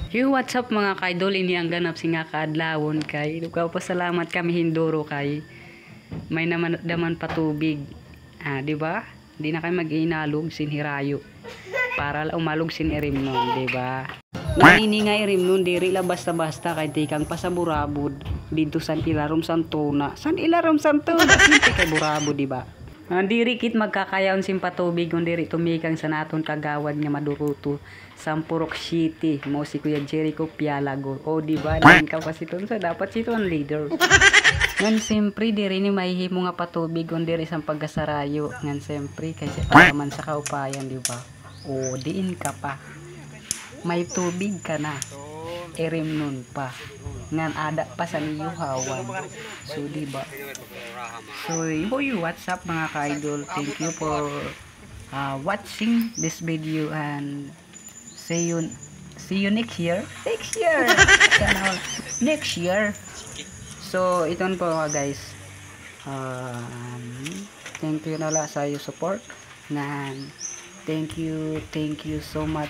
Yo, what's up mga kaidol, ini ang ganap si nga kaadlawon kay. Lugaw pa salamat kami hinduro kay. May naman daman patubig. Di ba? Di na kay mag-inalog sin hirayo. Para umalog sin irimnon, di ba? Nini nga irimnon diri la basta-basta kay tikang pasaburabod dito san ilarom santona. San ilarom santona? Simple kay burabod, di ba? Diri kit magkakayaon sin patubig kung diri tumikang sa naton kagawad nga maduruto Sampurok City mo si Kuya Jericho Pialago. O di ba din ka pa siton sa dapat sito ang leader. Ngan siyempre diri ni mahihimo nga patubig kung diri sang pagkasarayo. Ngan siyempre kasi man sa kaupayan, di ba? O diin ka pa. May tubig ka na. Erim nun pa. Ngan ada pa sa niyuhawan. So di ba? So what's up mga ka-idol? Thank you for watching this video and see you next year. Next year. So ito po guys. Thank you na la sa iyo support. Ngan thank you so much.